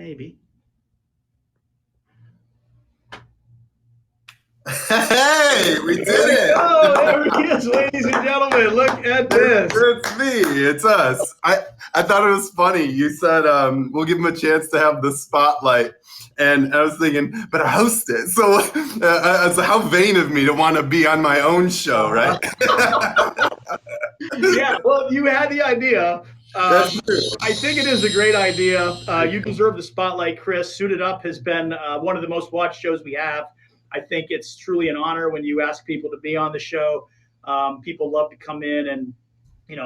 Maybe. Hey, we did it! Oh, there he is, ladies and gentlemen. Look at this. It's me. It's us. I thought it was funny. You said we'll give him a chance to have the spotlight, and I was thinking, but I host it. So, so how vain of me to want to be on my own show, right? Yeah. Well, you had the idea. That's true. I think it is a great idea. You deserve the spotlight, Chris. Suited Up has been one of the most watched shows we have. I think it's truly an honor when you ask people to be on the show. People love to come in and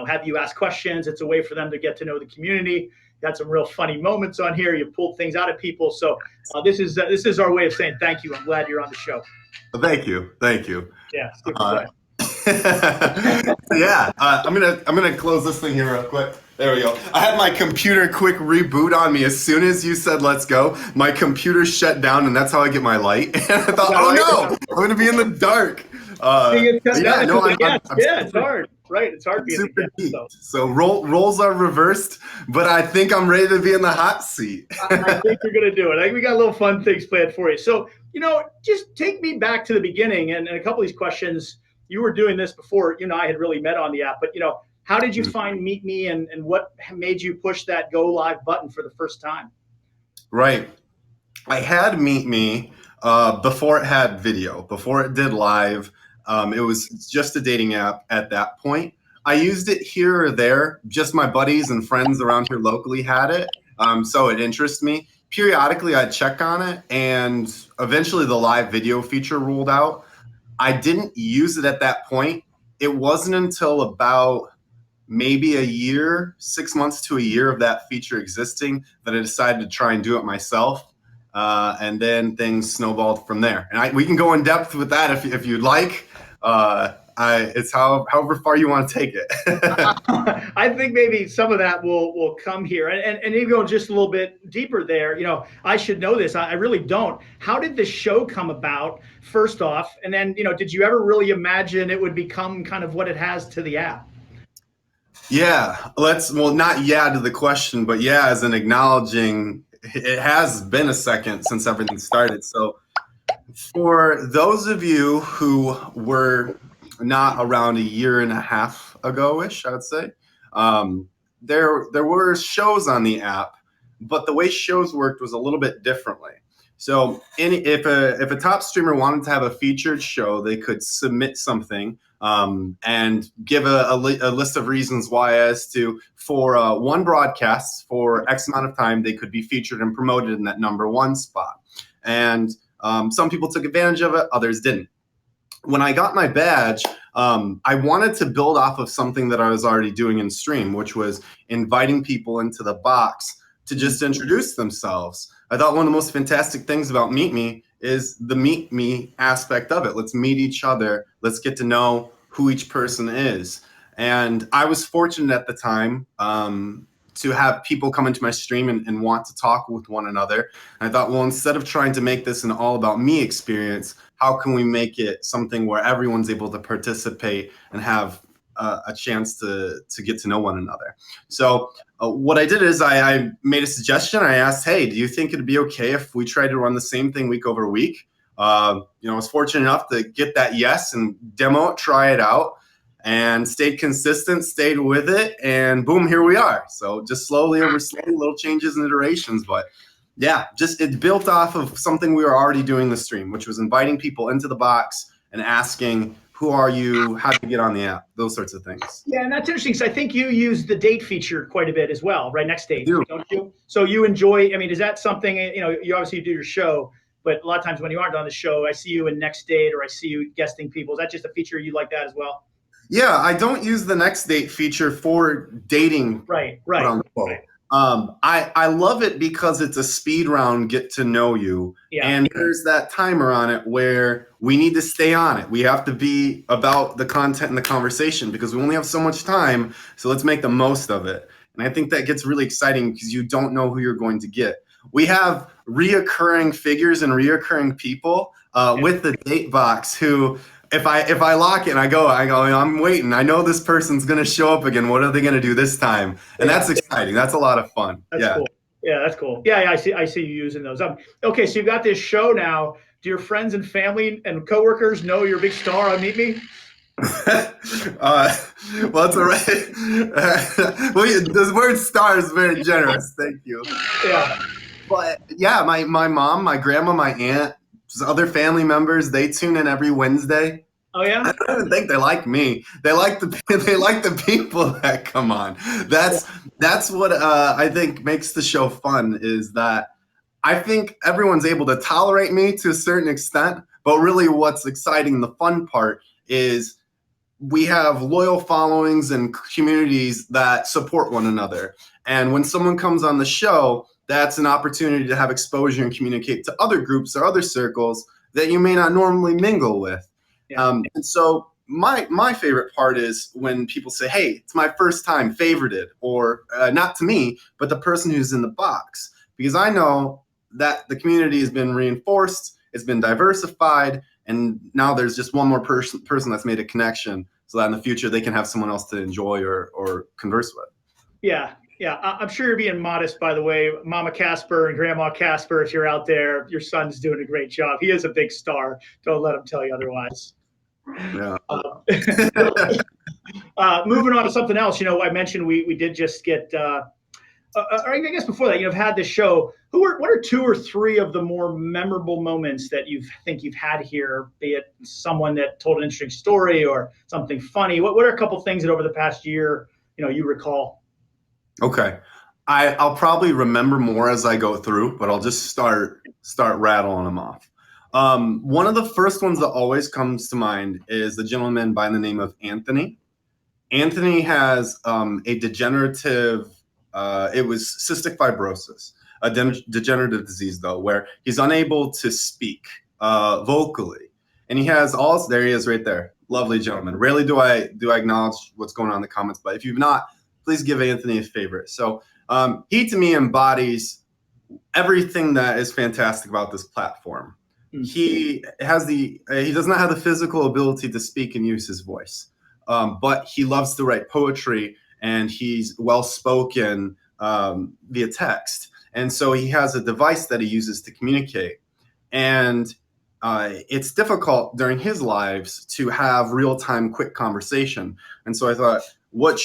have you ask questions. It's a way for them to get to know the community. You had some real funny moments on here. You pulled things out of people. So this is our way of saying thank you. I'm glad you're on the show. Well, thank you. Yeah. Super Yeah, I'm gonna close this thing here real quick. There we go. I had my computer quick reboot on me as soon as you said let's go. My computer shut down, and that's how I get my light. And I thought, oh no, I'm gonna be in the dark. It's hard. Right, it's hard being super deep. So roles are reversed, but I think I'm ready to be in the hot seat. I think you're gonna do it. I think we got a little fun things planned for you. So just take me back to the beginning and a couple of these questions. You were doing this before you and I had really met on the app, but how did you find Meet Me and what made you push that go live button for the first time? Right. I had Meet Me before it had video, before it did live. It was just a dating app at that point. I used it here or there. Just my buddies and friends around here locally had it. So it interests me. Periodically, I'd check on it, and eventually the live video feature rolled out. I didn't use it at that point. It wasn't until about maybe a year, 6 months to a year of that feature existing that I decided to try and do it myself. And then things snowballed from there. And we can go in depth with that if you'd like. It's however far you want to take it. I think maybe some of that will come here, and you go just a little bit deeper there. I should know this. I really don't. How did the show come about, first off, and then did you ever really imagine it would become kind of what it has to the app? Yeah, not to the question, but yeah, as in acknowledging it has been a second since everything started. So for those of you who were not around a year and a half ago-ish, I would say, there were shows on the app, but the way shows worked was a little bit differently. So if a top streamer wanted to have a featured show, they could submit something and give a list of reasons why, as to for one broadcast for X amount of time, they could be featured and promoted in that #1 spot. And some people took advantage of it, others didn't. When I got my badge, I wanted to build off of something that I was already doing in stream, which was inviting people into the box to just introduce themselves. I thought one of the most fantastic things about Meet Me is the Meet Me aspect of it. Let's meet each other. Let's get to know who each person is. And I was fortunate at the time to have people come into my stream and want to talk with one another. And I thought, well, instead of trying to make this an all about me experience, how can we make it something where everyone's able to participate and have a chance to get to know one another? So what I did is I made a suggestion. I asked, hey, do you think it'd be okay if we tried to run the same thing week over week? I was fortunate enough to get that yes and demo it, try it out, and stayed consistent, stayed with it, and boom, here we are. So just slowly over little changes and iterations, but yeah, just it built off of something we were already doing in the stream, which was inviting people into the box and asking, who are you? How do you get on the app? Those sorts of things. Yeah, and that's interesting. So I think you use the date feature quite a bit as well, right? Next date, don't you? So you enjoy, is that something, you obviously do your show, but a lot of times when you aren't on the show, I see you in Next Date or I see you guesting people. Is that just a feature you like that as well? Yeah, I don't use the Next Date feature for dating. Right. I love it because it's a speed round, get to know you. Yeah. And there's that timer on it where we need to stay on it. We have to be about the content and the conversation because we only have so much time. So let's make the most of it. And I think that gets really exciting because you don't know who you're going to get. We have reoccurring figures and reoccurring people with the date box who, if I lock it and I go, I'm waiting. I know this person's going to show up again. What are they going to do this time? And that's exciting. That's a lot of fun. That's cool. Yeah, that's cool. Yeah, yeah, I see you using those. Okay, so you've got this show now. Do your friends and family and coworkers know you're a big star on Meet Me? Well, it's all right. Well, the word "star" is very generous. Thank you. Yeah. But yeah, my mom, my grandma, my aunt, other family members, they tune in every Wednesday. Oh yeah. I don't even think they like me. They like the they like the people that come on. That's what I think makes the show fun. Is that I think everyone's able to tolerate me to a certain extent, but really, what's exciting, the fun part is we have loyal followings and communities that support one another. And when someone comes on the show, that's an opportunity to have exposure and communicate to other groups or other circles that you may not normally mingle with. Yeah. And so my favorite part is when people say, "Hey, it's my first time, favorited," or not to me, but the person who's in the box, because I know that the community has been reinforced, it's been diversified, and now there's just one more person that's made a connection, so that in the future they can have someone else to enjoy or converse with. Yeah, yeah. I'm sure you're being modest, by the way, Mama Casper and Grandma Casper. If you're out there, your son's doing a great job. He is a big star. Don't let him tell you otherwise. Yeah. Moving on to something else. I mentioned we did just get. I guess before that, have had this show. What are 2 or 3 of the more memorable moments that you think you've had here? Be it someone that told an interesting story or something funny. What are a couple things that over the past year, you recall? Okay. I'll probably remember more as I go through, but I'll just start rattling them off. One of the first ones that always comes to mind is the gentleman by the name of Anthony. Anthony has a degenerative, it was cystic fibrosis, a degenerative disease though, where he's unable to speak vocally. And he has there he is right there. Lovely gentleman. Rarely do I acknowledge what's going on in the comments, but if you've not, please give Anthony a favor. So he to me embodies everything that is fantastic about this platform. He does not have the physical ability to speak and use his voice, but he loves to write poetry and he's well spoken via text. And so he has a device that he uses to communicate. And it's difficult during his lives to have real-time quick conversation. And so I thought, what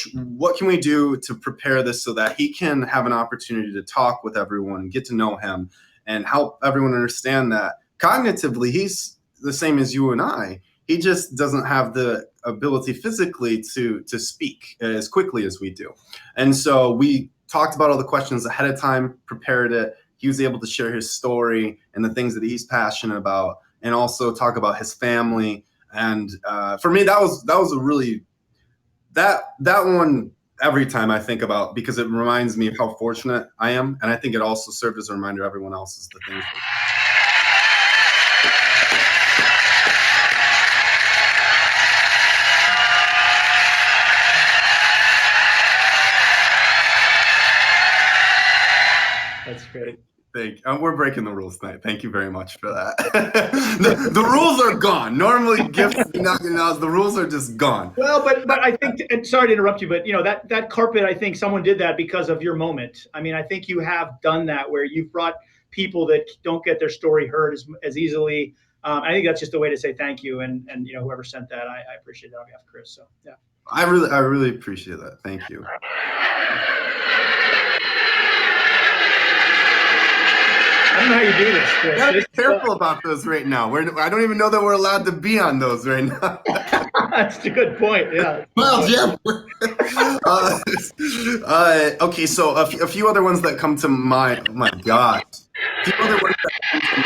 can we do to prepare this so that he can have an opportunity to talk with everyone, get to know him, and help everyone understand that cognitively he's the same as you and I. He just doesn't have the ability physically to speak as quickly as we do. And so we talked about all the questions ahead of time, prepared it. He was able to share his story and the things that he's passionate about, and also talk about his family. And for me, that was a really that one every time I think about, because it reminds me of how fortunate I am, and I think it also served as a reminder to everyone else is the things. That's great. We're breaking the rules tonight. Thank you very much for that. the rules are gone. Normally, gifts the rules are just gone. Well, but I think, and sorry to interrupt you, but that carpet, I think someone did that because of your moment. I mean, I think you have done that where you've brought people that don't get their story heard as easily. I think that's just a way to say thank you, and whoever sent that, I appreciate that on behalf of Chris. So yeah, I really appreciate that. Thank you. I don't know how you do this, Chris. You gotta be careful about those right now. I don't even know that we're allowed to be on those right now. That's a good point. Yeah. Well, Jim. Okay, so a few other ones that come to mind. Oh my God. A few other ones that come to mind.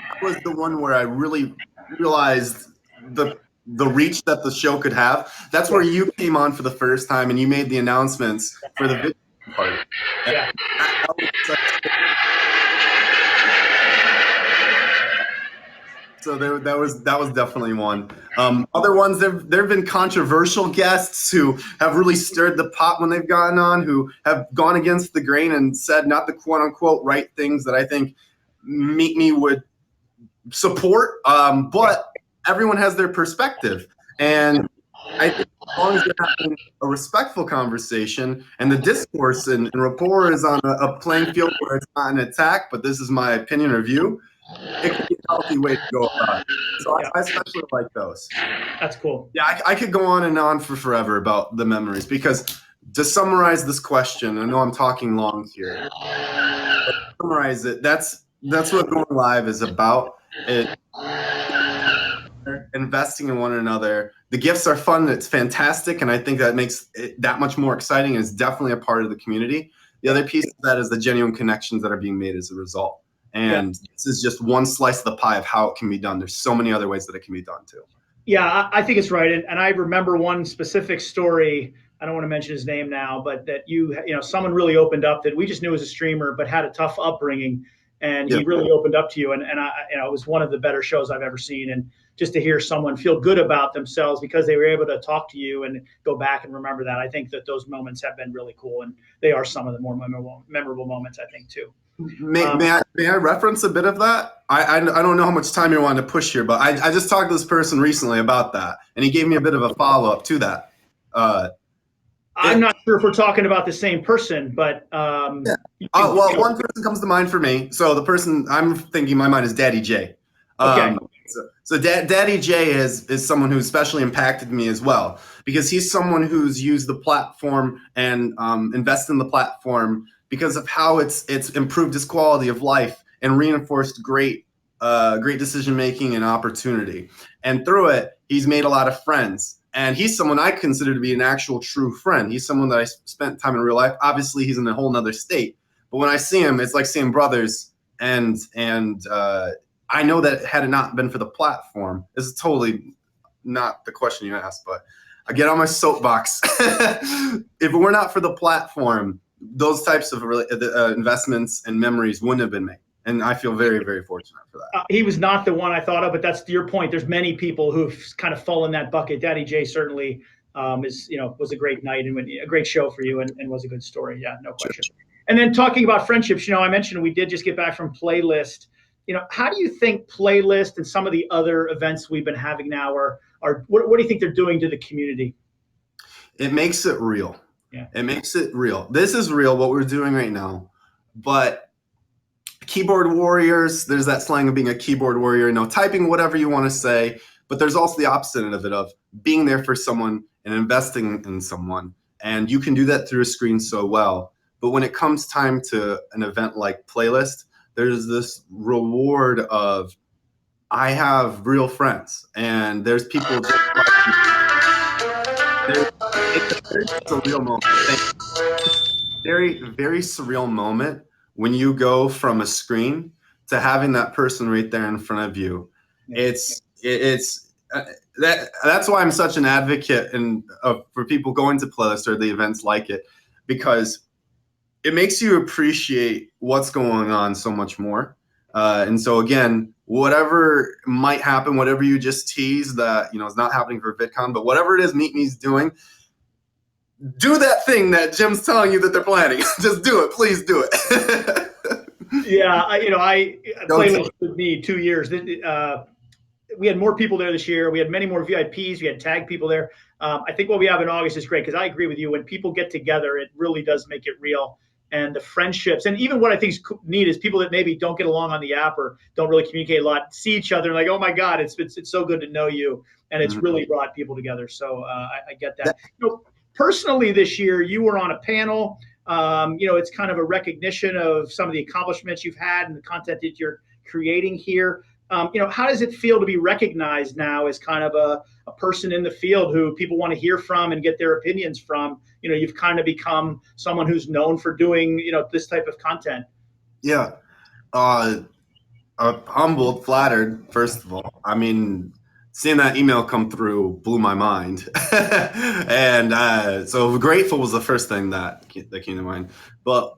That was the one where I really realized the reach that the show could have. That's where you came on for the first time and you made the announcements for the video party. Yeah. So that was definitely one. Other ones, there have been controversial guests who have really stirred the pot when they've gotten on, who have gone against the grain and said not the quote unquote right things that I think Meet Me would support. But everyone has their perspective, and I think as long as you're having a respectful conversation and the discourse and rapport is on a playing field where it's not an attack, but this is my opinion or view, it can be a healthy way to go about it. So Yeah, I especially like those. that's cool. Yeah, I could go on and on for forever about the memories because to summarize this question, I know I'm talking long here. But to summarize it, that's what going live is about. It, investing in one another. The gifts are fun. It's fantastic, and I think that makes it that much more exciting. And it's definitely a part of the community. The other piece of that is the genuine connections that are being made as a result. And this is just one slice of the pie of how it can be done. There's so many other ways that it can be done too. Yeah, I think it's right. And I remember one specific story. I don't want to mention his name now, but that someone really opened up that we just knew as a streamer, but had a tough upbringing. And he really opened up to you. And it was one of the better shows I've ever seen. And just to hear someone feel good about themselves because they were able to talk to you and go back and remember that, I think that those moments have been really cool. And they are some of the more memorable moments, I think, too. May I reference a bit of that? I don't know how much time you want to push here, but I just talked to this person recently about that, and he gave me a bit of a follow-up to that. I'm not sure if we're talking about the same person, but well, one person comes to mind for me. So the person I'm thinking in my mind is Daddy J. Okay. So Daddy J is someone who especially impacted me as well, because he's someone who's used the platform and invested in the platform because of how it's improved his quality of life and reinforced great decision making and opportunity. And through it, he's made a lot of friends. And he's someone I consider to be an actual true friend. He's someone that I spent time in real life. Obviously, he's in a whole nother state. But when I see him, it's like seeing brothers. And I know that had it not been for the platform, this is totally not the question you asked, but I get on my soapbox. If it were not for the platform, those types of investments and memories wouldn't have been made. And I feel very, very fortunate for that. He was not the one I thought of, but that's to your point. There's many people who've kind of fallen in that bucket. Daddy J certainly was a great night and a great show for you and was a good story. Yeah, no question. Sure. And then talking about friendships, I mentioned we did just get back from Playlist. How do you think Playlist and some of the other events we've been having now are what do you think they're doing to the community? It makes it real. Yeah. It makes it real. This is real, what we're doing right now. But keyboard warriors, there's that slang of being a keyboard warrior, typing whatever you want to say, but there's also the opposite of it, of being there for someone and investing in someone. And you can do that through a screen so well. But when it comes time to an event like Playlist, there's this reward of I have real friends, and there's people just like it's a very surreal moment. Very, very surreal moment when you go from a screen to having that person right there in front of you. It's that's why I'm such an advocate for people going to Playlist or the events like it, because it makes you appreciate what's going on so much more. And so again, whatever might happen, whatever you just teased that is not happening for VidCon, but whatever it is Meet Me's doing, do that thing that Jim's telling you that they're planning. Just do it. Please do it. Yeah, I Playlist with me 2 years. We had more people there this year. We had many more VIPs. We had tag people there. I think what we have in August is great because I agree with you. When people get together, it really does make it real. And the friendships, and even what I think is neat is people that maybe don't get along on the app or don't really communicate a lot, see each other and like, oh my God, it's so good to know you. And it's really brought people together. So I get that. Personally, this year, you were on a panel. It's kind of a recognition of some of the accomplishments you've had and the content that you're creating here. How does it feel to be recognized now as kind of a person in the field who people want to hear from and get their opinions from? You've kind of become someone who's known for doing, this type of content. Yeah. Humbled, flattered, first of all. I mean, seeing that email come through blew my mind. And so grateful was the first thing that came to mind. But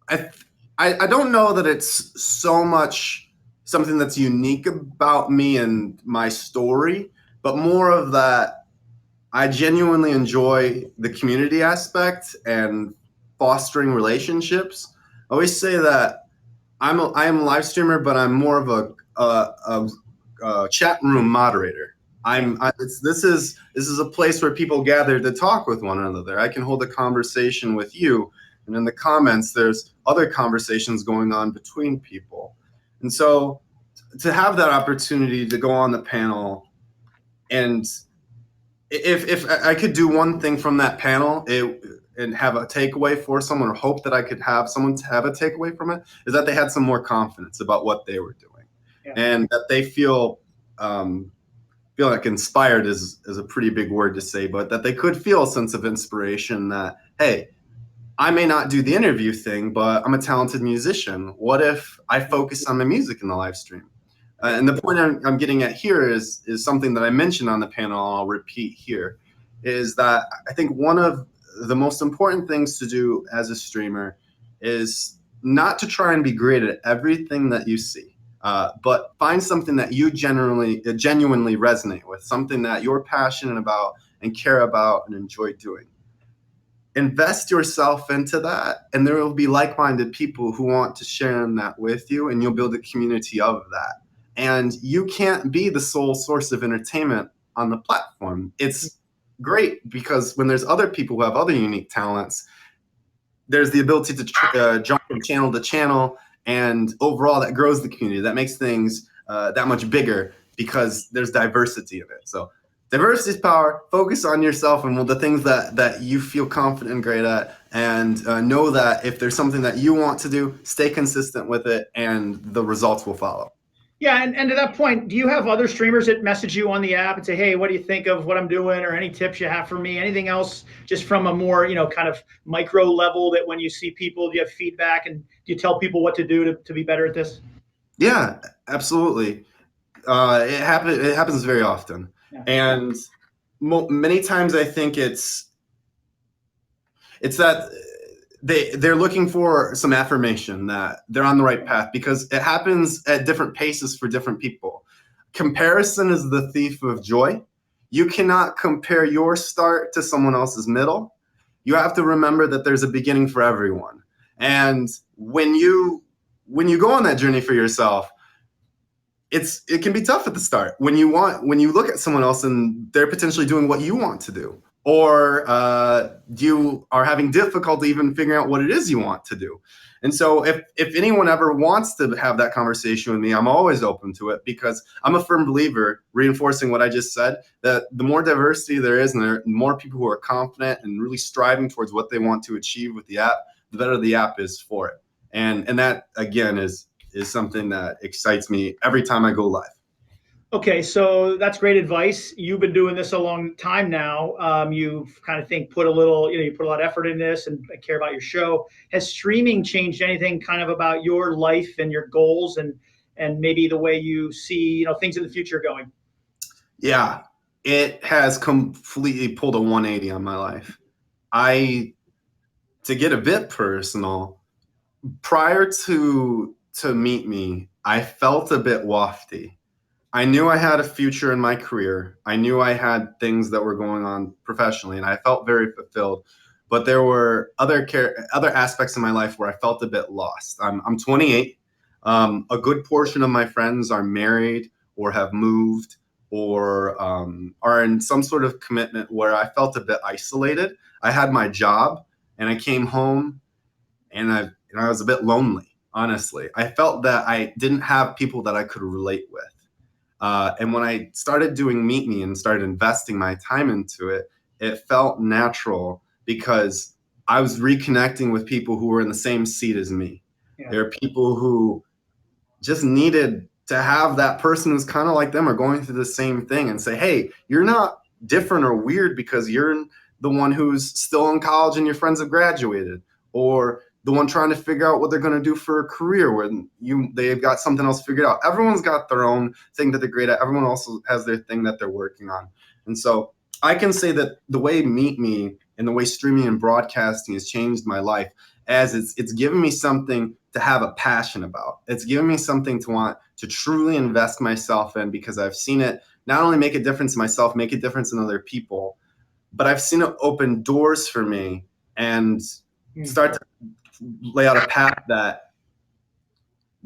I don't know that it's so much something that's unique about me and my story, but more of that I genuinely enjoy the community aspect and fostering relationships. I always say that I am a live streamer, but I'm more of a chat room moderator. This is a place where people gather to talk with one another. I can hold a conversation with you, and in the comments, there's other conversations going on between people. And so to have that opportunity to go on the panel, and if I could do one thing from that panel, and have a takeaway for someone, or hope that I could have someone to have a takeaway from it, is that they had some more confidence about what they were doing, and that they feel like inspired is a pretty big word to say, but that they could feel a sense of inspiration that, hey, I may not do the interview thing, but I'm a talented musician. What if I focus on my music in the live stream? And the point I'm getting at here is something that I mentioned on the panel, I'll repeat here, is that I think one of the most important things to do as a streamer is not to try and be great at everything that you see, but find something that you genuinely resonate with, something that you're passionate about and care about and enjoy doing. Invest yourself into that, and there will be like-minded people who want to share in that with you, and you'll build a community of that. And you can't be the sole source of entertainment on the platform. It's great because when there's other people who have other unique talents, there's the ability to jump from channel to channel, and overall that grows the community. That makes things that much bigger because there's diversity of it. So diversity is power. Focus on yourself and the things that you feel confident and great at, and know that if there's something that you want to do, stay consistent with it, and the results will follow. Yeah, and to that point, do you have other streamers that message you on the app and say, hey, what do you think of what I'm doing, or any tips you have for me? Anything else just from a more, kind of micro level, that when you see people, do you have feedback, and do you tell people what to do to be better at this? Yeah, absolutely. It happens very often. Yeah. And many times I think it's that they're looking for some affirmation that they're on the right path, because it happens at different paces for different people. Comparison is the thief of joy. You cannot compare your start to someone else's middle. You have to remember that there's a beginning for everyone. And when you go on that journey for yourself, it can be tough at the start when you look at someone else and they're potentially doing what you want to do, or you are having difficulty even figuring out what it is you want to do. And so if anyone ever wants to have that conversation with me, I'm always open to it, because I'm a firm believer, reinforcing what I just said, that the more diversity there is, and the more people who are confident and really striving towards what they want to achieve with the app, the better the app is for it. And that, again, is something that excites me every time I go live. Okay, so that's great advice. You've been doing this a long time now. You've kind of put a lot of effort in this and care about your show. Has streaming changed anything kind of about your life and your goals, and maybe the way you see things in the future going? Yeah, it has completely pulled a 180 on my life. To get a bit personal, prior to Meet Me, I felt a bit wafty. I knew I had a future in my career. I knew I had things that were going on professionally, and I felt very fulfilled. But there were other aspects of my life where I felt a bit lost. I'm 28. A good portion of my friends are married or have moved, or are in some sort of commitment where I felt a bit isolated. I had my job, and I came home, and I was a bit lonely, honestly. I felt that I didn't have people that I could relate with. And when I started doing Meet Me and started investing my time into it, it felt natural, because I was reconnecting with people who were in the same seat as me. Yeah. There are people who just needed to have that person who's kind of like them or going through the same thing, and say, hey, you're not different or weird because you're the one who's still in college and your friends have graduated, or the one trying to figure out what they're going to do for a career when they've got something else figured out. Everyone's got their own thing that they're great at. Everyone also has their thing that they're working on. And so I can say that the way Meet Me and the way streaming and broadcasting has changed my life, as it's given me something to have a passion about. It's given me something to want to truly invest myself in, because I've seen it not only make a difference in myself, make a difference in other people, but I've seen it open doors for me and start to lay out a path that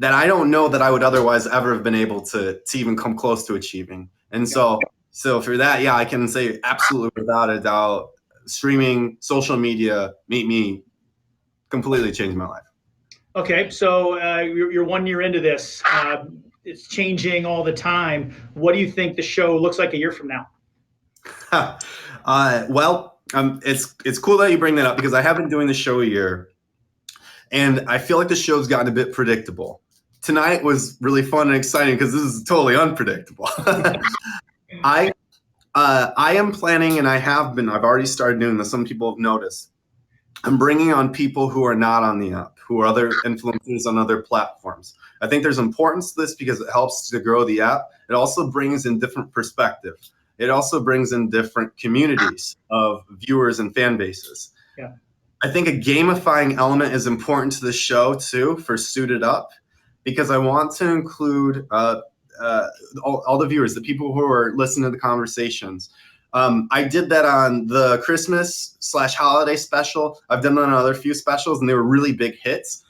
I don't know that I would otherwise ever have been able to even come close to achieving. And so So for that, yeah, I can say absolutely without a doubt, streaming, social media, Meet Me, completely changed my life. Okay, so you're 1 year into this. It's changing all the time. What do you think the show looks like a year from now? It's cool that you bring that up because I have been doing the show a year, and I feel like the show's gotten a bit predictable. Tonight was really fun and exciting because this is totally unpredictable. I I am planning, and I've already started doing this. Some people have noticed. I'm bringing on people who are not on the app, who are other influencers on other platforms. I think there's importance to this because it helps to grow the app. It also brings in different perspective. It also brings in different communities of viewers and fan bases. Yeah. I think a gamifying element is important to the show too for Suited Up, because I want to include all the viewers, the people who are listening to the conversations. I did that on the Christmas/holiday special. I've done that on other few specials, and they were really big hits.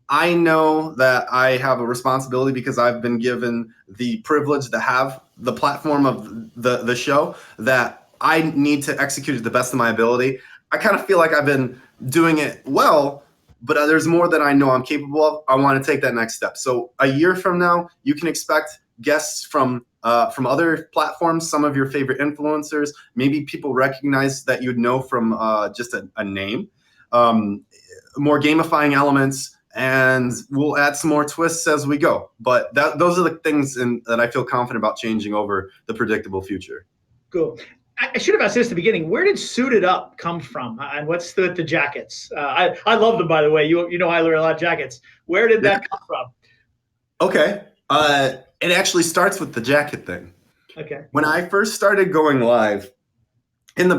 I know that I have a responsibility because I've been given the privilege to have the platform of the show, that I need to execute it to the best of my ability. I kind of feel like I've been doing it well, but there's more that I know I'm capable of. I want to take that next step. So a year from now, you can expect guests from other platforms, some of your favorite influencers, maybe people recognize that you'd know from just a name, more gamifying elements, and we'll add some more twists as we go. But those are the things that I feel confident about changing over the predictable future. Cool. I should have asked this at the beginning. Where did Suited Up come from, and what's the jackets? I love them, by the way. You know I wear a lot of jackets. Where did that come from? Okay. It actually starts with the jacket thing. Okay. When I first started going live in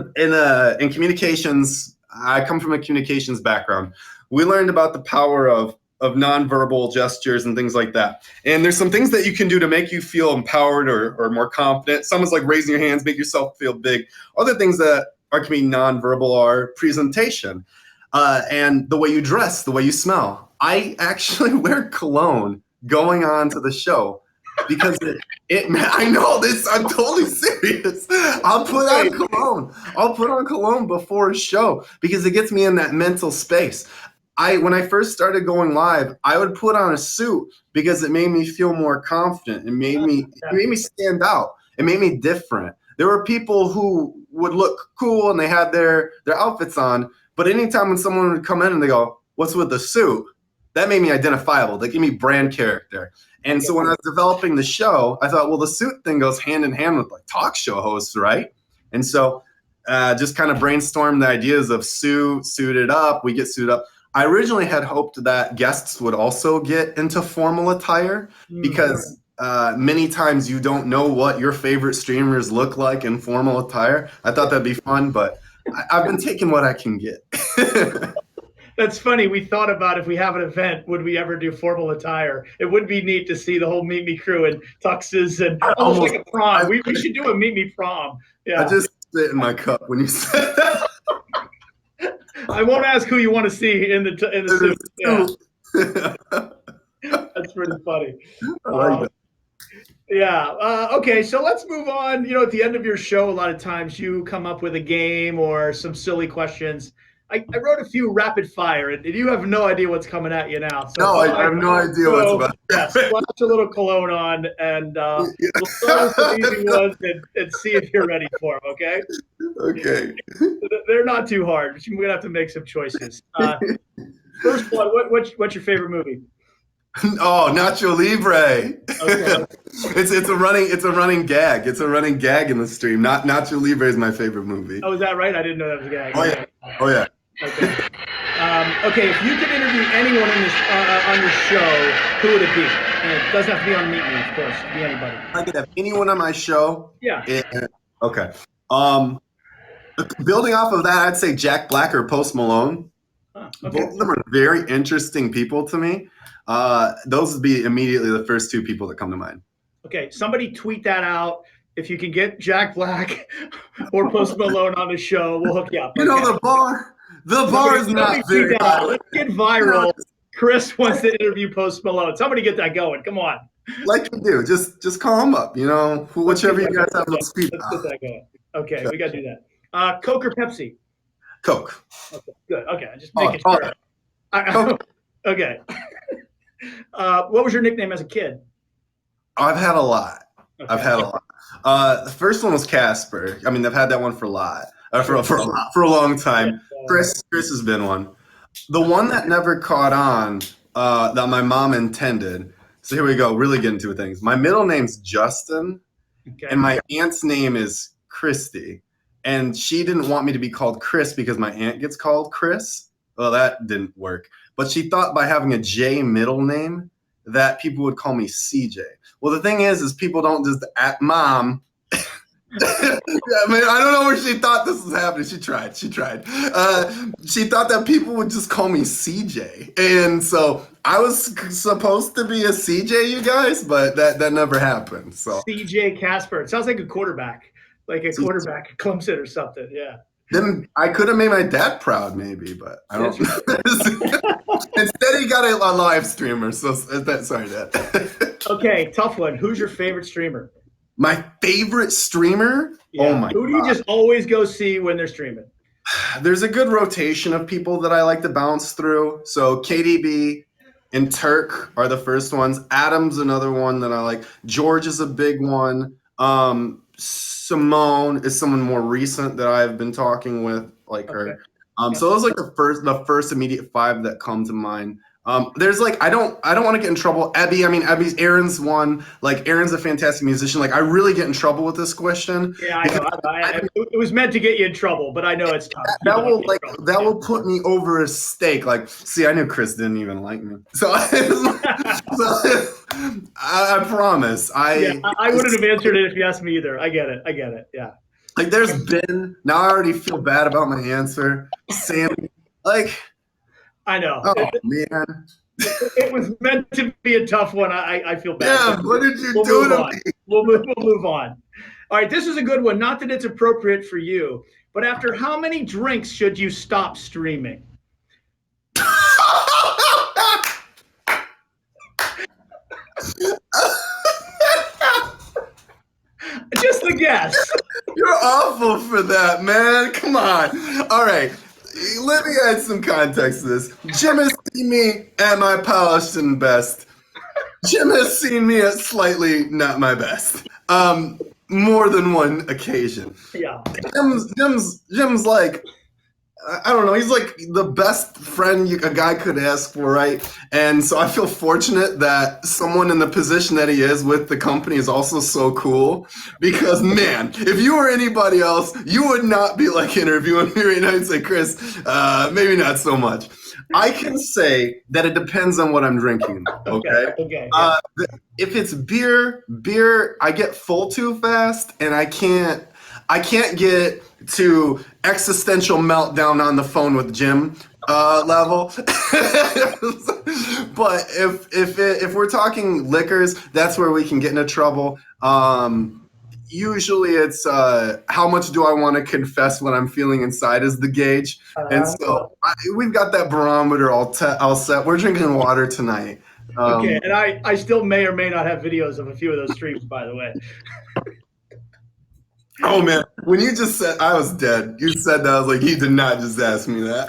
communications, I come from a communications background. We learned about the power of nonverbal gestures and things like that. And there's some things that you can do to make you feel empowered or more confident. Some is like raising your hands, make yourself feel big. Other things that can be nonverbal are presentation, and the way you dress, the way you smell. I actually wear cologne going on to the show because I know this, I'm totally serious. I'll put on cologne before a show because it gets me in that mental space. When I first started going live, I would put on a suit because it made me feel more confident. It made me stand out. It made me different. There were people who would look cool and they had their outfits on, but anytime when someone would come in and they go, "What's with the suit?" That made me identifiable. They gave me brand character. And so when I was developing the show, I thought, well, the suit thing goes hand in hand with like talk show hosts, right? And so just kind of brainstormed the ideas of Suited Up. We get suited up. I originally had hoped that guests would also get into formal attire because many times you don't know what your favorite streamers look like in formal attire. I thought that'd be fun, but I've been taking what I can get. That's funny. We thought about if we have an event, would we ever do formal attire? It would be neat to see the whole Meet Me crew in tuxes and almost like a prom. We should do a Meet Me prom. Yeah. I just spit in my cup when you said that. I won't ask who you want to see in the suit. Yeah. That's pretty funny. I like that. Yeah. Okay. So let's move on. You know, at the end of your show, a lot of times you come up with a game or some silly questions. I wrote a few rapid fire, and you have no idea what's coming at you now. So no, I have no idea what's about. Yeah, splash a little cologne on, and we'll start with the easy ones and see if you're ready for them. Okay. Okay. They're not too hard, but you're gonna have to make some choices. First one, what's your favorite movie? Oh, Nacho Libre. Okay. It's a running gag. It's a running gag in the stream. Nacho Libre is my favorite movie. Oh, is that right? I didn't know that was a gag. Oh yeah. Oh yeah. Okay. Okay. If you could interview anyone in this on your show, who would it be? And it doesn't have to be on Meet Me, of course. It could be anybody. I could have anyone on my show. Yeah. Okay. Building off of that, I'd say Jack Black or Post Malone. Okay. Both of them are very interesting people to me. Those would be immediately the first two people that come to mind. Okay, somebody tweet that out. If you can get Jack Black or Post Malone on the show, we'll hook you up. You know, the bar is not very high. Let's get viral. Chris wants to interview Post Malone. Somebody get that going. Come on. like you do. Just call them up. Whichever you guys have most speed. Let's get that going. Okay, we got to do that. Coke or Pepsi? Coke. Okay, good. Okay, just making sure. Okay. What was your nickname as a kid? I've had a lot. Okay. I've had a lot. The first one was Casper. I mean, I've had that one for a lot, for a long time. Chris has been one. The one that never caught on, that my mom intended. So here we go. Really getting to things. My middle name's Justin, and my aunt's name is Christy. And she didn't want me to be called Chris because my aunt gets called Chris. Well, that didn't work. But she thought by having a J middle name that people would call me CJ. Well, the thing is people don't just at mom. I mean, I don't know where she thought this was happening. She tried. She thought that people would just call me CJ. And so I was supposed to be a CJ, you guys, but that never happened. So CJ Casper. It sounds like a quarterback. Like a quarterback at Clemson or something. Yeah. Then I could have made my dad proud, maybe, but I don't. Instead, he got a live streamer. So sorry, Dad. Okay, tough one. Who's your favorite streamer? My favorite streamer? Yeah. Oh my! Who do you just always go see when they're streaming? There's a good rotation of people that I like to bounce through. So KDB and Turk are the first ones. Adam's another one that I like. George is a big one. Simone is someone more recent that I've been talking with, like her. So those are like the first immediate five that come to mind. There's like I don't want to get in trouble. Aaron's one. Like Aaron's a fantastic musician. Like I really get in trouble with this question. Yeah, I know. It was meant to get you in trouble, but I know it's tough. That will put me over a stake. Like, see, I knew Chris didn't even like me, so I promise. I wouldn't have answered it if you asked me either. I get it. Yeah. Like there's been now I already feel bad about my answer. Sammy, like. I know. Oh man. It was meant to be a tough one. I feel bad. Yeah, what did you do to me? We'll move on. All right, this is a good one. Not that it's appropriate for you, but after how many drinks should you stop streaming? Just a guess. You're awful for that, man. Come on. All right. Let me add some context to this. Jim has seen me at my polished and best. Jim has seen me at slightly not my best. More than one occasion. Yeah. Jim's like, I don't know. He's like the best friend a guy could ask for, right? And so I feel fortunate that someone in the position that he is with the company is also so cool. Because man, if you were anybody else, you would not be like interviewing me right now and say, Chris, maybe not so much. I can say that it depends on what I'm drinking. Okay. Yeah. If it's beer, I get full too fast, and I can't get to existential meltdown on the phone with Jim level. But if we're talking liquors, that's where we can get into trouble. Usually it's how much do I want to confess what I'm feeling inside is the gauge. And so we've got that barometer all set. We're drinking water tonight. Okay, and I still may or may not have videos of a few of those streams, by the way. Oh man, when you just said I was dead, you said that I was like, you did not just ask me that.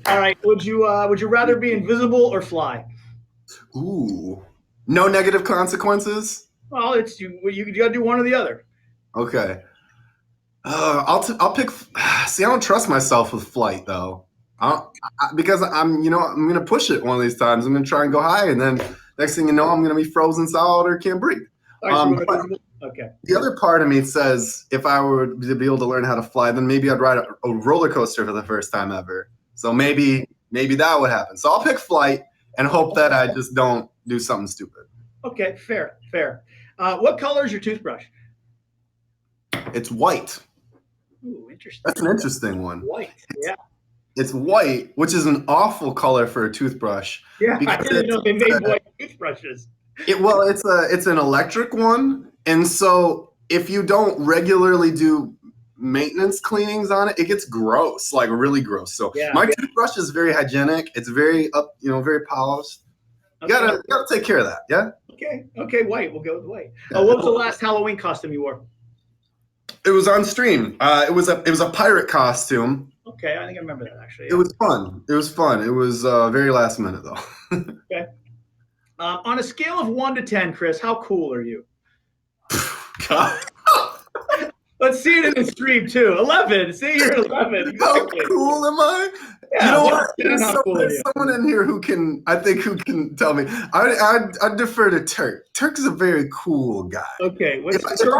All right, would you rather be invisible or fly? Ooh, no negative consequences. Well, you got to do one or the other. Okay, I'll pick. See, I don't trust myself with flight though, because I'm gonna push it one of these times. I'm gonna try and go high, and then next thing you know, I'm gonna be frozen solid or can't breathe. Okay. The other part of me says if I were to be able to learn how to fly, then maybe I'd ride a roller coaster for the first time ever. So maybe that would happen. So I'll pick flight and hope that I just don't do something stupid. Okay, fair. What color is your toothbrush? It's white. Ooh, interesting. That's an interesting one. White, yeah. It's white, which is an awful color for a toothbrush. Yeah, I didn't know they made white toothbrushes. It's an electric one, and so if you don't regularly do maintenance cleanings on it, it gets gross, like really gross. So my toothbrush is very hygienic. It's very very polished. Okay. Gotta take care of that. Yeah. Okay. White. We'll go with white. Yeah. What was the last Halloween costume you wore? It was on stream. It was a pirate costume. Okay, I think I remember that actually. It was fun. It was fun. It was very last minute though. Okay. On a scale of 1 to 10, Chris, how cool are you? God. Let's see it in the stream too. 11. See, you're 11. Exactly. How cool am I? Yeah, you know what? There's someone in here who can tell me. I'd defer to Turk. Turk is a very cool guy. Okay. Turk's a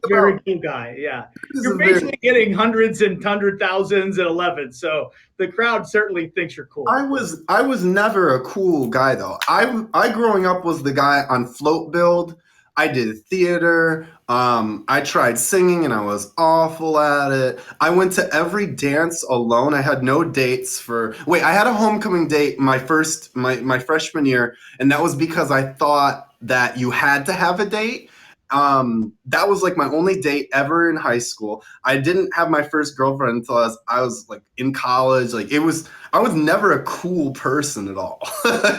very cool guy. Yeah. You're basically getting hundreds and 100,000s and 11. So the crowd certainly thinks you're cool. I was never a cool guy though. I growing up was the guy on float build. I did theater. I tried singing and I was awful at it. I went to every dance alone. I had no dates I had a homecoming date my freshman year, and that was because I thought that you had to have a date. That was like my only date ever in high school. I didn't have my first girlfriend until I was like in college. I was never a cool person at all.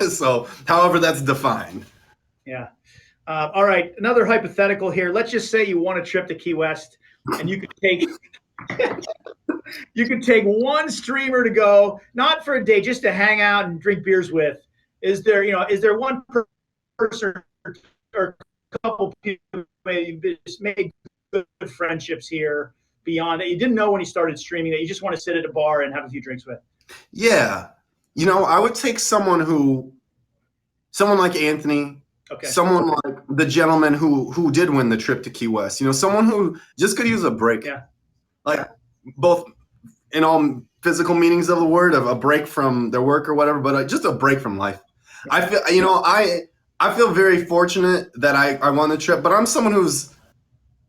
So, however that's defined. Yeah. All right, another hypothetical here. Let's just say you want a trip to Key West, and you could take one streamer to go, not for a day, just to hang out and drink beers with. Is there one person or a couple people who just made good friendships here beyond that you didn't know when you started streaming that you just want to sit at a bar and have a few drinks with? Yeah, I would take someone like Anthony. Okay. Someone like the gentleman who did win the trip to Key West, someone who just could use a break. Yeah. Like both in all physical meanings of the word, of a break from their work or whatever, but just a break from life. I feel, I feel very fortunate that I won the trip, but I'm someone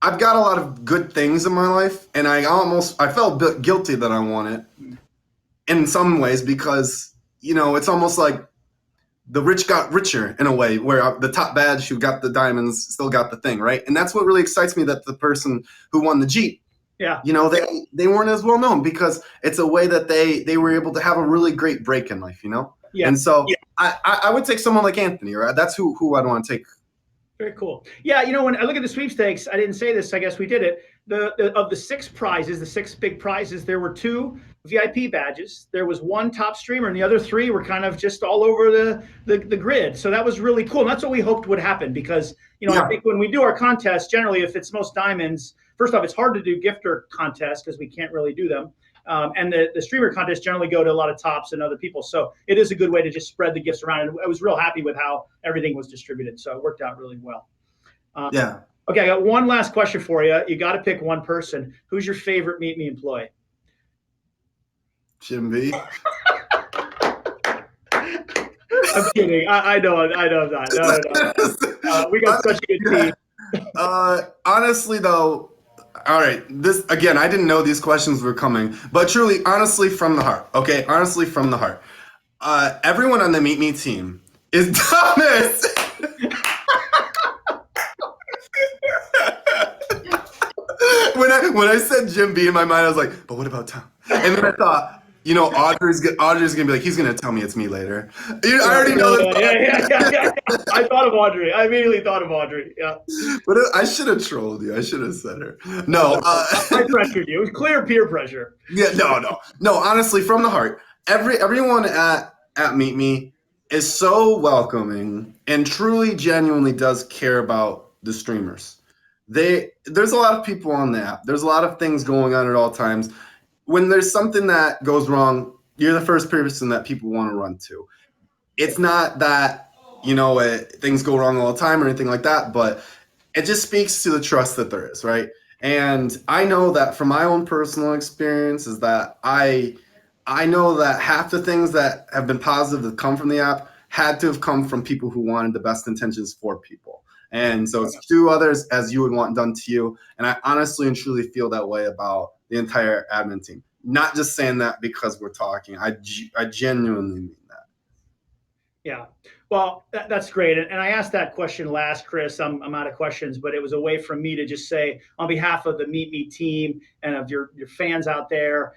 I've got a lot of good things in my life, and I felt a bit guilty that I won it in some ways because, it's almost like the rich got richer in a way, where the top badge who got the diamonds still got the thing, right? And that's what really excites me, that the person who won the Jeep, they weren't as well known because it's a way that they were able to have a really great break in life, Yeah. And so I would take someone like Anthony, right? That's who I'd want to take. Very cool. Yeah, when I look at the sweepstakes, I didn't say this, I guess we did it. Of the 6 prizes, the 6 big prizes, there were 2 VIP badges. There was 1 top streamer, and the other 3 were kind of just all over the grid. So that was really cool. And that's what we hoped would happen because, I think when we do our contests, generally, if it's most diamonds, first off, it's hard to do gifter contests because we can't really do them. And the streamer contests generally go to a lot of tops and other people. So it is a good way to just spread the gifts around. And I was real happy with how everything was distributed. So it worked out really well. Yeah. Okay, I got one last question for you. You got to pick one person. Who's your favorite Meet Me employee? Jim B. I'm kidding. I know that. No. We got such a good team. Honestly, though, all right. This again, I didn't know these questions were coming, but truly, honestly, from the heart. Okay, honestly, from the heart. Everyone on the Meet Me team is Thomas. When I said Jim B in my mind, I was like, but what about Tom? And then I thought, Audrey's gonna be like, he's gonna tell me it's me later. I already know that. Yeah. I thought of Audrey. I immediately thought of Audrey. Yeah. But I should have trolled you. I should have said her. No. I pressured you. It was clear peer pressure. Yeah. No. Honestly, from the heart, everyone at Meet Me is so welcoming and truly, genuinely does care about the streamers. There's a lot of people on the app. There's a lot of things going on at all times. When there's something that goes wrong, you're the first person that people want to run to. It's not that, things go wrong all the time or anything like that, but it just speaks to the trust that there is, right? And I know that from my own personal experience is that I know that half the things that have been positive that come from the app had to have come from people who wanted the best intentions for people. And so it's do others as you would want done to you. And I honestly and truly feel that way about the entire admin team. Not just saying that because we're talking. I genuinely mean that. Yeah. Well, that's great. And I asked that question last, Chris. I'm out of questions, but it was a way for me to just say, on behalf of the Meet Me team and of your fans out there,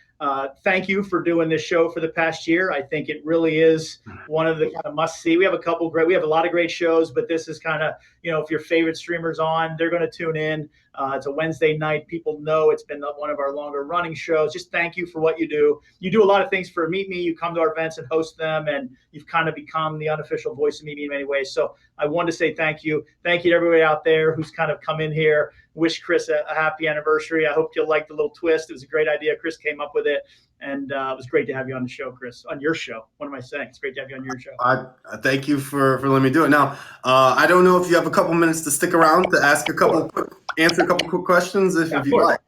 thank you for doing this show for the past year. I think it really is one of the kind of must see. We have a lot of great shows, but this is kind of, if your favorite streamer's on, they're going to tune in. It's a Wednesday night. People know it's been one of our longer running shows. Just thank you for what you do. You do a lot of things for Meet Me. You come to our events and host them, and you've kind of become the unofficial voice of Meet Me in many ways. So I wanted to say thank you. Thank you to everybody out there who's kind of come in here. Wish Chris a happy anniversary. I hope you liked the little twist. It was a great idea. Chris came up with it. And it was great to have you on the show, Chris, on your show. What am I saying? It's great to have you on your show. I thank you for letting me do it. Now, I don't know if you have a couple minutes to stick around to answer a couple quick questions if you like.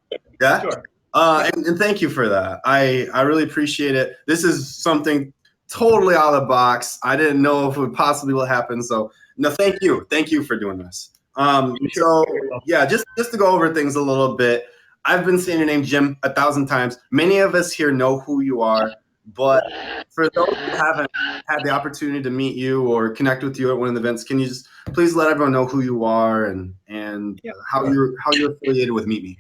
Yeah. Sure. And thank you for that. I really appreciate it. This is something totally out of the box. I didn't know if it would possibly will happen. So no, thank you. Thank you for doing this. So yeah, just to go over things a little bit. I've been saying your name, Jim, 1,000 times. Many of us here know who you are, but for those who haven't had the opportunity to meet you or connect with you at one of the events, can you just please let everyone know who you are and how you're affiliated with Meet Me?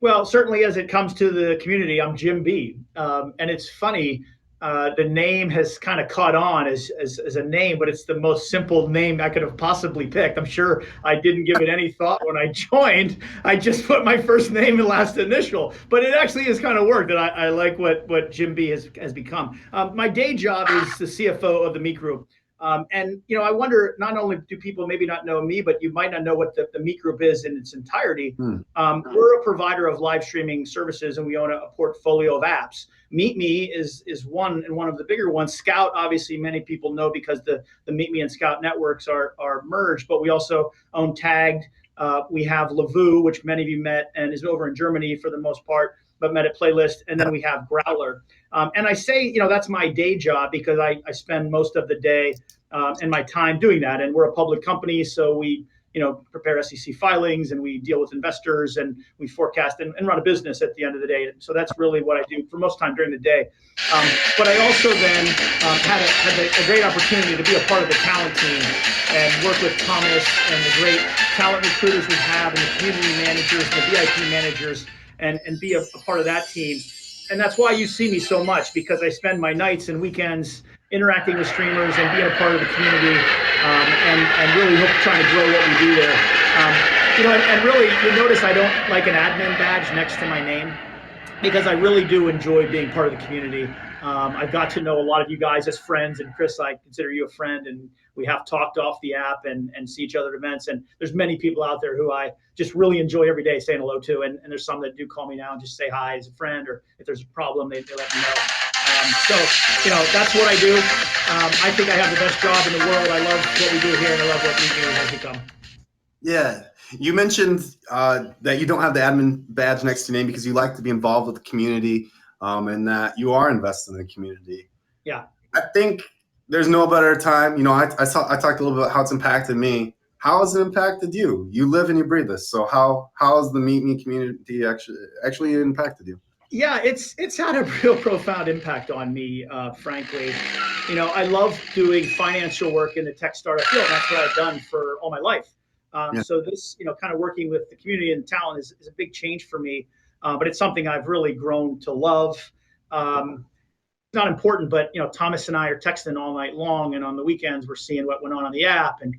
Well, certainly as it comes to the community, I'm Jim B. And it's funny, the name has kind of caught on as a name, but it's the most simple name I could have possibly picked. I'm sure I didn't give it any thought when I joined. I just put my first name and last initial, but it actually has kind of worked, and I like what Jim B has become. My day job is the CFO of the Meet Group. And I wonder, not only do people maybe not know me, but you might not know what the Meet Group is in its entirety. We're a provider of live streaming services, and we own a portfolio of apps. Meet Me is one, and one of the bigger ones. Scout, obviously, many people know because the Meet Me and Scout networks are merged, but we also own Tagged. We have Lavu, which many of you met and is over in Germany for the most part, but met at Playlist. And then we have Growler. And I say, that's my day job because I spend most of the day and my time doing that. And we're a public company, so we prepare SEC filings, and we deal with investors, and we forecast and run a business at the end of the day. So that's really what I do for most time during the day. But I also then had a great opportunity to be a part of the talent team and work with Thomas and the great talent recruiters we have, and the community managers, and the VIP managers, and be a part of that team. And that's why you see me so much, because I spend my nights and weekends interacting with streamers and being a part of the community, and really trying to grow what we do there. And really, you notice I don't like an admin badge next to my name, because I really do enjoy being part of the community. I've got to know a lot of you guys as friends, and Chris, I consider you a friend, and we have talked off the app and see each other at events. And there's many people out there who I just really enjoy every day saying hello to. And there's some that do call me now and just say hi as a friend, or if there's a problem, they let me know. So that's what I do. I think I have the best job in the world. I love what we do here, and I love what we do has become. Yeah. You mentioned that you don't have the admin badge next to your name because you like to be involved with the community, and that you are invested in the community. Yeah. I think there's no better time. I talked a little bit about how it's impacted me. How has it impacted you? You live and you breathe this. So how has the Meet Me community actually impacted you? Yeah, it's had a real profound impact on me, frankly. I love doing financial work in the tech startup field. That's what I've done for all my life. So this, kind of working with the community and talent is a big change for me. But it's something I've really grown to love. It's not important, but Thomas and I are texting all night long, and on the weekends we're seeing what went on the app, and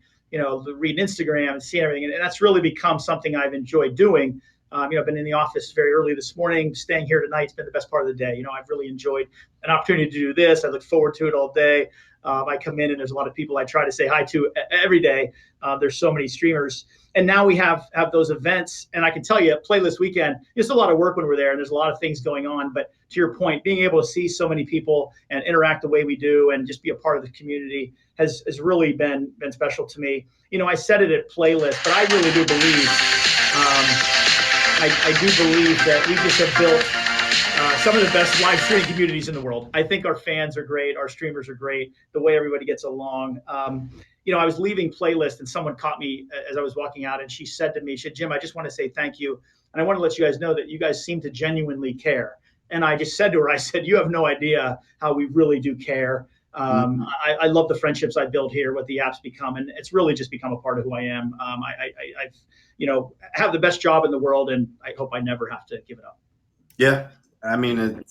reading Instagram and seeing everything, and that's really become something I've enjoyed doing. I've been in the office very early this morning, staying here tonight. It's been the best part of the day. I've really enjoyed an opportunity to do this. I look forward to it all day. I come in and there's a lot of people I try to say hi to every day. There's so many streamers. And now we have those events. And I can tell you, Playlist Weekend, it's a lot of work when we're there, and there's a lot of things going on. But to your point, being able to see so many people and interact the way we do and just be a part of the community has really been special to me. I said it at Playlist, but I really do believe, I do believe that we just have built some of the best live streaming communities in the world. I think our fans are great. Our streamers are great. The way everybody gets along. I was leaving Playlist, and someone caught me as I was walking out, and she said to me, Jim, I just want to say thank you. And I want to let you guys know that you guys seem to genuinely care. And I just said to her, I said, you have no idea how we really do care. I love the friendships I built here, what the app's become, and it's really just become a part of who I am. I've have the best job in the world, and I hope I never have to give it up. Yeah, I mean,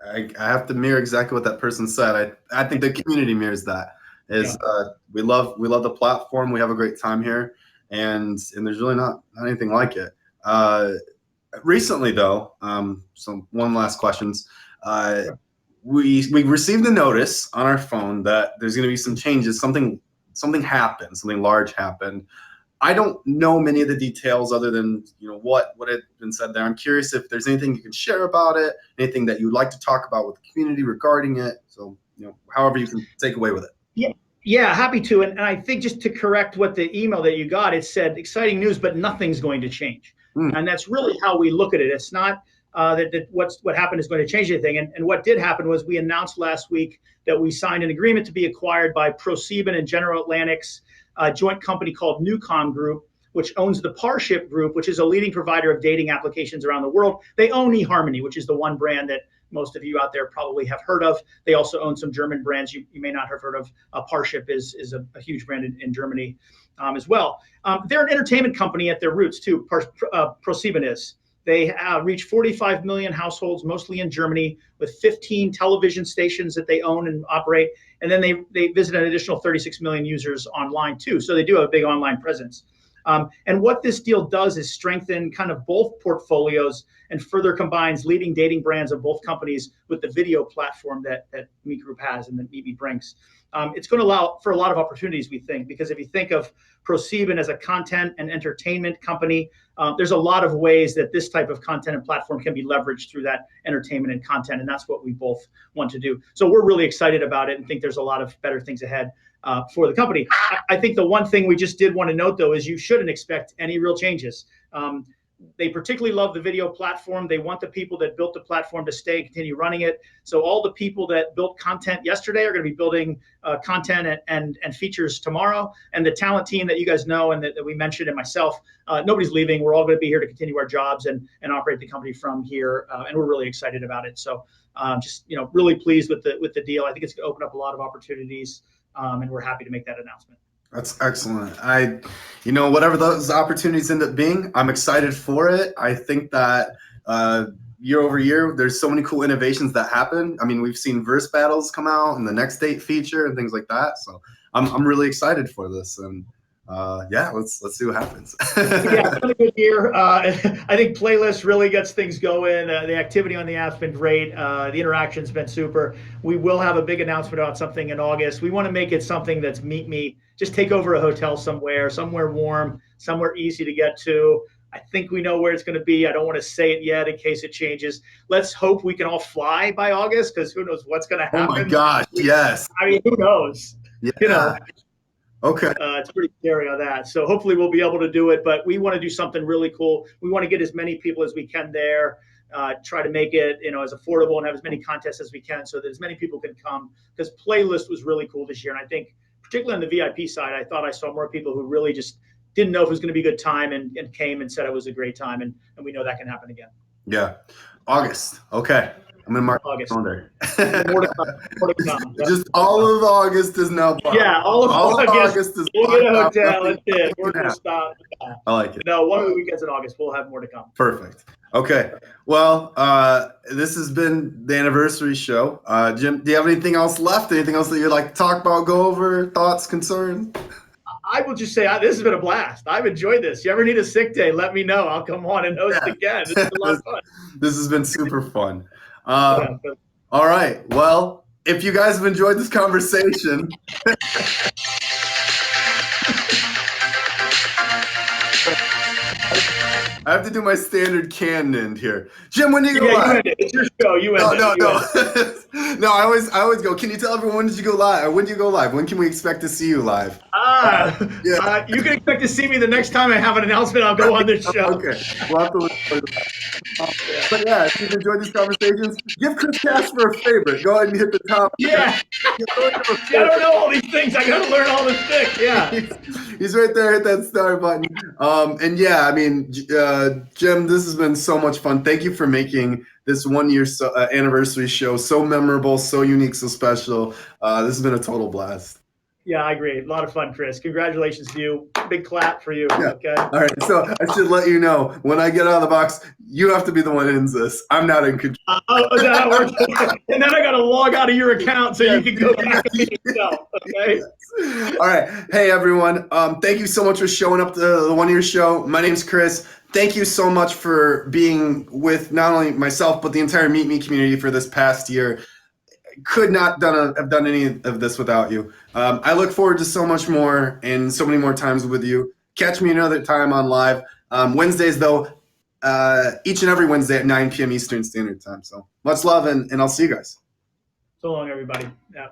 I have to mirror exactly what that person said. I think the community mirrors that. We love the platform. We have a great time here, and there's really not anything like it. Recently, though, so one last questions. We received a notice on our phone that there's going to be some changes. Something happened. Something large happened. I don't know many of the details other than what had been said there. I'm curious if there's anything you can share about it, anything that you'd like to talk about with the community regarding it. So however you can take away with it. Yeah, happy to. And I think just to correct what the email that you got, it said exciting news, but nothing's going to change. And that's really how we look at it. It's not that what happened is going to change anything. And what did happen was we announced last week that we signed an agreement to be acquired by ProSieben and General Atlantic's joint company called Newcom Group, which owns the Parship Group, which is a leading provider of dating applications around the world. They own eHarmony, which is the one brand that most of you out there probably have heard of. They also own some German brands you may not have heard of. Parship is a huge brand in Germany as well. They're an entertainment company at their roots too. ProSieben is. They reach 45 million households, mostly in Germany, with 15 television stations that they own and operate. And then they visit an additional 36 million users online too. So they do have a big online presence. And what this deal does is strengthen kind of both portfolios and further combines leading dating brands of both companies with the video platform that Meet Group has and that Meet Me brings. It's going to allow for a lot of opportunities, we think, because if you think of ProSieben as a content and entertainment company, there's a lot of ways that this type of content and platform can be leveraged through that entertainment and content, and that's what we both want to do. So we're really excited about it and think there's a lot of better things ahead for the company. I think the one thing we just did want to note, though, is you shouldn't expect any real changes. They particularly love the video platform. They want the people that built the platform to stay and continue running it. So all the people that built content yesterday are going to be building content and features tomorrow. And the talent team that you guys know and that we mentioned, and myself, nobody's leaving. We're all going to be here to continue our jobs and operate the company from here. And we're really excited about it. So just really pleased with the deal. I think it's going to open up a lot of opportunities, and we're happy to make that announcement. That's excellent. Whatever those opportunities end up being, I'm excited for it. I think that year over year, there's so many cool innovations that happen. I mean, we've seen verse battles come out and the next date feature and things like that. So I'm really excited for this. And let's see what happens. Yeah, it's been a good year. I think Playlist really gets things going. The activity on the app's been great. The interaction's been super. We will have a big announcement about something in August. We want to make it something that's Meet Me. Just take over a hotel somewhere warm, somewhere easy to get to. I think we know where it's going to be. I don't want to say it yet in case it changes. Let's hope we can all fly by August, because who knows what's going to happen. Oh my gosh, yes. I mean, who knows? Yeah. Okay. It's pretty scary on that. So hopefully we'll be able to do it, but we want to do something really cool. We want to get as many people as we can there, try to make it, as affordable and have as many contests as we can so that as many people can come, because Playlist was really cool this year. And I think particularly on the VIP side, I thought I saw more people who really just didn't know if it was going to be a good time and came and said it was a great time. And we know that can happen again. Yeah. August. Okay. I'm going to mark August. Calendar. More to come. Just all of August is now blocked. Yeah, all of August is blocked. We'll get a hotel. That's it. We're going to stop. I like it. No, one of the weekends in August, we'll have more to come. Perfect. Okay. Well, this has been the anniversary show. Jim, do you have anything else left? Anything else that you'd like to talk about, go over, thoughts, concerns? I will just say this has been a blast. I've enjoyed this. You ever need a sick day, let me know. I'll come on and host again. This is a lot of fun. This has been super fun. All right. Well, if you guys have enjoyed this conversation, I have to do my standard canned end here. Jim, when do you go live? It's your show. You end it. No, I always go, can you tell everyone when did you go live? When do you go live? When can we expect to see you live? You can expect to see me the next time I have an announcement. I'll go on this show. Okay. We'll have to look for that. But yeah, if you've enjoyed these conversations, give Chris Casper a favorite. Go ahead and hit the top. Yeah. I don't know all these things. I got to learn all this thing. Yeah. He's right there. Hit that start button. And yeah, I mean, Jim, this has been so much fun. Thank you for making this 1 year anniversary show. So memorable, so unique, so special. This has been a total blast. Yeah, I agree. A lot of fun, Chris. Congratulations to you. Big clap for you. Yeah. Okay. All right. So I should let you know, when I get out of the box, you have to be the one who ends this. I'm not in control. Is that how it works? And then I got to log out of your account so you can go back to me yourself. Okay. All right. Hey, everyone. Thank you so much for showing up to the 1 year show. My name's Chris. Thank you so much for being with not only myself, but the entire Meet Me community for this past year. Could not have done any of this without you. I look forward to so much more and so many more times with you. Catch me another time on live. Wednesdays, though, each and every Wednesday at 9 p.m. Eastern Standard Time. So much love, and I'll see you guys. So long, everybody. Yeah.